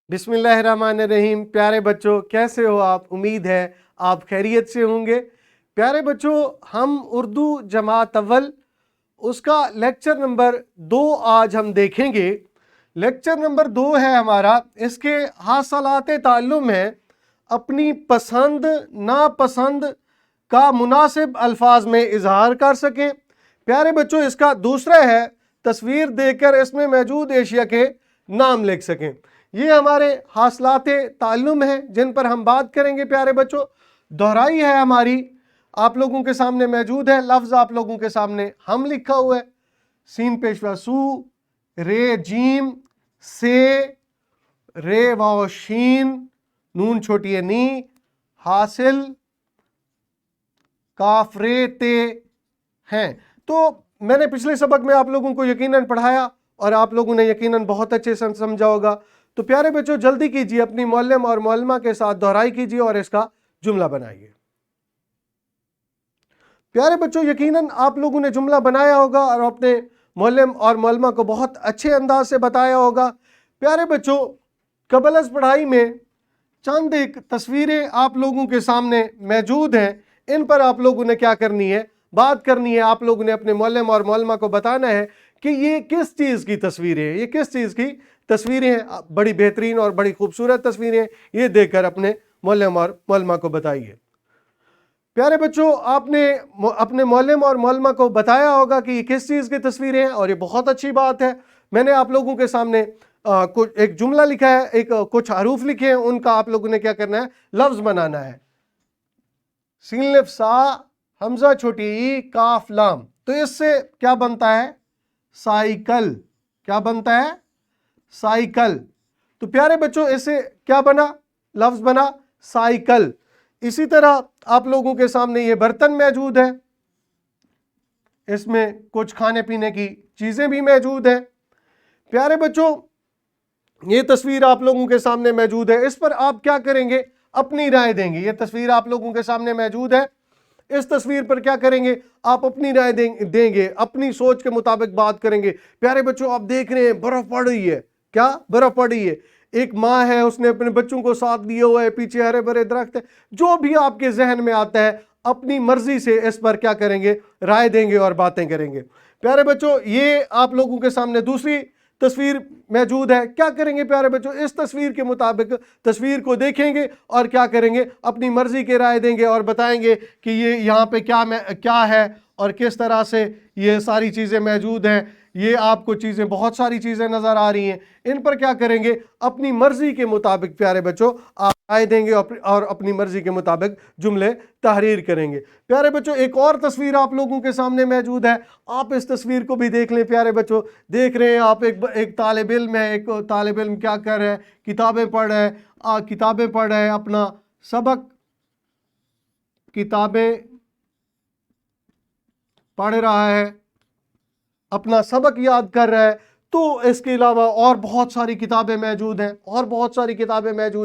बिस्मिल्लाहिर्रहमानिर्रहीम। प्यारे बच्चों, कैसे हो आप? उम्मीद है आप खैरियत से होंगे। प्यारे बच्चों, हम उर्दू जमात अव्वल उसका लेक्चर नंबर 2 आज हम देखेंगे। लेक्चर नंबर 2 है हमारा, इसके हासलात ताल्लुम है अपनी पसंद नापसंद का मुनासिब अल्फाज में इजहार कर सकें। प्यारे बच्चों, इसका दूसरा है तस्वीर देखकर इसमें मौजूद एशिया के नाम लिख सकें। ये हमारे हासलात ताल्लुम हैं जिन पर हम बात करेंगे। प्यारे बच्चों, दोहराई है हमारी आप लोगों के सामने मौजूद है। लफ्ज़ आप लोगों के सामने हम लिखा हुआ है, सीन पेशवा सू, रे जीम, से, रे वाओ शीन, नून छोटी नी, हासिल, काफ रे ते हैं। तो मैंने पिछले सबक में आप लोगों को यकीनन पढ़ाया और आप लोगों ने यकीनन बहुत अच्छे से समझा होगा। तो प्यारे बच्चों, जल्दी कीजिए, अपनी मौलम और मौलमा के साथ दोहराई कीजिए और इसका जुमला बनाइए। प्यारे बच्चों, यकीनन आप लोगों ने जुमला बनाया होगा और अपने मौलम और मौलमा को बहुत अच्छे अंदाज से बताया होगा। प्यारे बच्चों, कबलस पढ़ाई में चंद एक तस्वीरें आप लोगों के सामने मौजूद हैं। इन पर आप लोगों ने क्या करनी है, बात करनी है। आप लोगों ने अपने मौलम और मौलमा को बताना है कि ये किस चीज़ की तस्वीरें हैं, ये किस चीज़ की तस्वीरें हैं। बड़ी बेहतरीन और बड़ी खूबसूरत तस्वीरें हैं, ये देखकर अपने मौलम और मौलमा को बताइए। प्यारे बच्चों, आपने अपने मौलम और मौलमा को बताया होगा कि ये किस चीज़ की तस्वीरें हैं और ये बहुत अच्छी बात है। मैंने आप लोगों के सामने कुछ एक जुमला लिखा है, एक कुछ हरूफ लिखे हैं, उनका आप लोगों ने क्या करना है, लफ्ज़ बनाना है। सीन लिफ सा, हमजा छोटी ई, काफ लाम। तो इससे क्या बनता है, साइकिल। क्या बनता है, साइकिल। तो प्यारे बच्चों, इससे क्या बना, लफ्ज़ बना साइकिल। इसी तरह आप लोगों के सामने ये बर्तन मौजूद है, इसमें कुछ खाने पीने की चीज़ें भी मौजूद हैं। प्यारे बच्चों, ये तस्वीर आप लोगों के सामने मौजूद है, इस पर आप क्या करेंगे, अपनी राय देंगे। ये तस्वीर आप लोगों के सामने मौजूद है, इस तस्वीर पर क्या करेंगे, आप अपनी राय देंगे, अपनी सोच के मुताबिक बात करेंगे। प्यारे बच्चों, आप देख रहे हैं बर्फ पड़ रही है। क्या बर्फ पड़ रही है? एक माँ है, उसने अपने बच्चों को साथ दिया हुआ है, पीछे हरे भरे दरख्त है। जो भी आपके जहन में आता है अपनी मर्जी से इस पर क्या करेंगे, राय देंगे और बातें करेंगे। प्यारे बच्चों, ये आप लोगों के सामने दूसरी तस्वीर मौजूद है। क्या करेंगे प्यारे बच्चों, इस तस्वीर के मुताबिक तस्वीर को देखेंगे और क्या करेंगे, अपनी मर्जी के राय देंगे और बताएंगे कि ये यहाँ पे क्या है और किस तरह से ये सारी चीज़ें मौजूद हैं। ये आपको चीज़ें, बहुत सारी चीज़ें नज़र आ रही हैं, इन पर क्या करेंगे, अपनी मर्जी के मुताबिक प्यारे बच्चों आप राय देंगे और अपनी मर्जी के मुताबिक जुमले तहरीर करेंगे। प्यारे बच्चों, एक और तस्वीर आप लोगों के सामने मौजूद है, आप इस तस्वीर को भी देख लें। प्यारे बच्चों, देख रहे हैं आप, एक तालिब इल्म है, एक तालिब इल्म क्या कर रहा है, किताबें पढ़ रहा है, अपना सबक किताबें पढ़ रहा है, अपना सबक याद कर रहा है। तो इसके अलावा और बहुत सारी किताबें मौजूद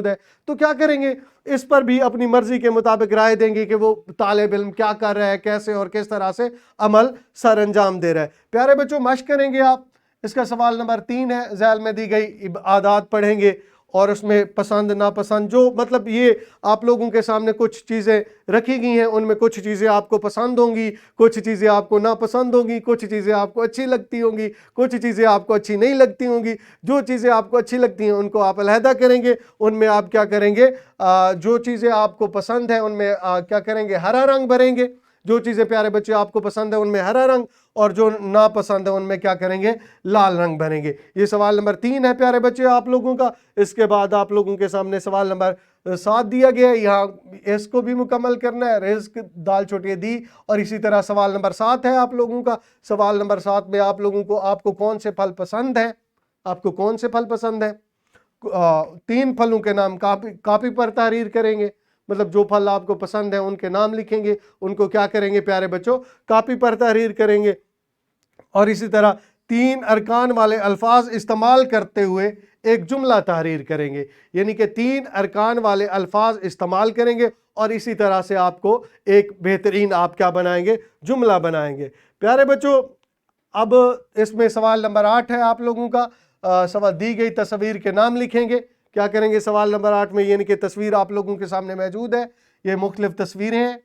हैं, तो क्या करेंगे, इस पर भी अपनी मर्जी के मुताबिक राय देंगे कि वो तालिब इल्म क्या कर रहा है, कैसे और किस तरह से अमल सर अंजाम दे रहा है। प्यारे बच्चों, मश्क करेंगे आप। इसका सवाल नंबर 3 है, ज़ैल में दी गई आदात पढ़ेंगे और उसमें पसंद नापसंद, जो मतलब ये आप लोगों के सामने कुछ चीज़ें रखी गई हैं, उनमें कुछ चीज़ें आपको पसंद होंगी, कुछ चीज़ें आपको नापसंद होंगी, कुछ चीज़ें आपको अच्छी लगती होंगी, कुछ चीज़ें आपको अच्छी नहीं लगती होंगी। जो चीज़ें आपको अच्छी लगती हैं उनको आप अलहदा करेंगे, उनमें आप क्या करेंगे, जो चीज़ें आपको पसंद हैं उनमें क्या करेंगे, हरा रंग भरेंगे। जो चीज़ें प्यारे बच्चे आपको पसंद है उनमें हरा रंग, और जो नापसंद है उनमें क्या करेंगे, लाल रंग भरेंगे। ये सवाल नंबर 3 है प्यारे बच्चे आप लोगों का। इसके बाद आप लोगों के सामने सवाल नंबर 7 दिया गया है, यहाँ इसको भी मुकम्मल करना है, रिज़्क दाल छोटी दी। और इसी तरह सवाल नंबर 7 है आप लोगों का। सवाल नंबर 7 में आप लोगों को, आपको कौन से फल पसंद है, आपको कौन से फल पसंद है। 3 फलों के नाम कापी पर तहरीर करेंगे, मतलब जो फल आपको पसंद है उनके नाम लिखेंगे, उनको क्या करेंगे प्यारे बच्चों, कापी पर तहरीर करेंगे। और इसी तरह 3 अरकान वाले अल्फाज इस्तेमाल करते हुए एक जुमला तहरीर करेंगे, यानी कि 3 अरकान वाले अल्फाज इस्तेमाल करेंगे और इसी तरह से आपको एक बेहतरीन आप क्या बनाएंगे, जुमला बनाएंगे। प्यारे बच्चों, अब इसमें सवाल नंबर 8 है आप लोगों का। सवाल दी गई तस्वीर के नाम लिखेंगे। کیا کریں گے سوال نمبر 8 میں؟ یعنی کہ تصویر آپ لوگوں کے سامنے موجود ہے، یہ مختلف تصویریں ہیں،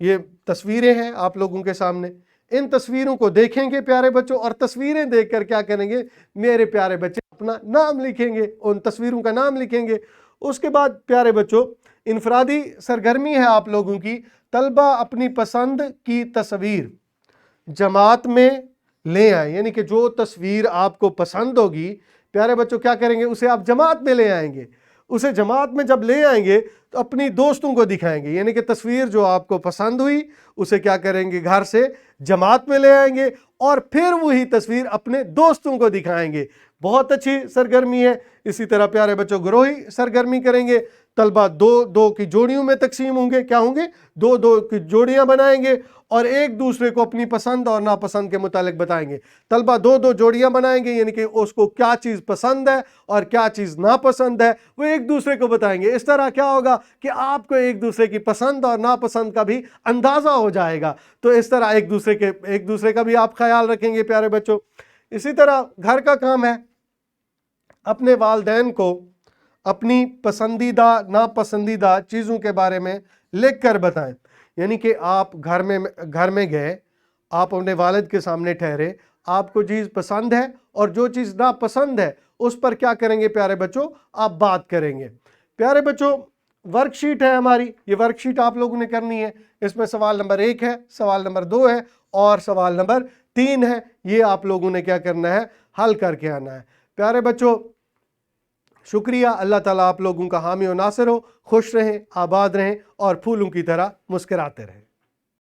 یہ تصویریں ہیں آپ لوگوں کے سامنے. ان تصویروں کو دیکھیں گے پیارے بچوں، اور تصویریں دیکھ کر کیا کریں گے میرے پیارے بچے؟ اپنا نام لکھیں گے، ان تصویروں کا نام لکھیں گے. اس کے بعد پیارے بچوں انفرادی سرگرمی ہے آپ لوگوں کی. طلبہ اپنی پسند کی تصویر جماعت میں لے آئیں، یعنی کہ جو تصویر آپ کو پسند ہوگی پیارے بچوں کیا کریں گے؟ اسے آپ جماعت میں لے آئیں گے. اسے جماعت میں جب لے آئیں گے تو اپنی دوستوں کو دکھائیں گے، یعنی کہ تصویر جو آپ کو پسند ہوئی اسے کیا کریں گے؟ گھر سے جماعت میں لے آئیں گے اور پھر وہی تصویر اپنے دوستوں کو دکھائیں گے. بہت اچھی سرگرمی ہے. اسی طرح پیارے بچوں گروہی سرگرمی کریں گے. طلبہ دو دو کی جوڑیوں میں تقسیم ہوں گے. کیا ہوں گے؟ دو دو کی جوڑیاں بنائیں گے اور ایک دوسرے کو اپنی پسند اور ناپسند کے متعلق بتائیں گے. طلبہ دو دو جوڑیاں بنائیں گے، یعنی کہ اس کو کیا چیز پسند ہے اور کیا چیز ناپسند ہے وہ ایک دوسرے کو بتائیں گے. اس طرح کیا ہوگا کہ آپ کو ایک دوسرے کی پسند اور ناپسند کا بھی اندازہ ہو جائے گا. تو اس طرح ایک دوسرے کا بھی آپ خیال رکھیں گے پیارے بچوں. اسی طرح گھر کا کام ہے، اپنے والدین کو اپنی پسندیدہ ناپسندیدہ چیزوں کے بارے میں لکھ کر بتائیں. یعنی کہ آپ گھر میں گئے، آپ اپنے والد کے سامنے ٹھہرے، آپ کو چیز پسند ہے اور جو چیز ناپسند ہے اس پر کیا کریں گے پیارے بچوں؟ آپ بات کریں گے. پیارے بچوں ورک شیٹ ہے ہماری، یہ ورک شیٹ آپ لوگوں نے کرنی ہے. اس میں سوال نمبر 1 ہے، سوال نمبر 2 ہے اور سوال نمبر 3 ہے. یہ آپ لوگوں نے کیا کرنا ہے؟ حل کر کے آنا ہے. پیارے بچوں شکریہ. اللہ تعالیٰ آپ لوگوں کا حامی و ناصر ہو. خوش رہیں، آباد رہیں اور پھولوں کی طرح مسکراتے رہیں.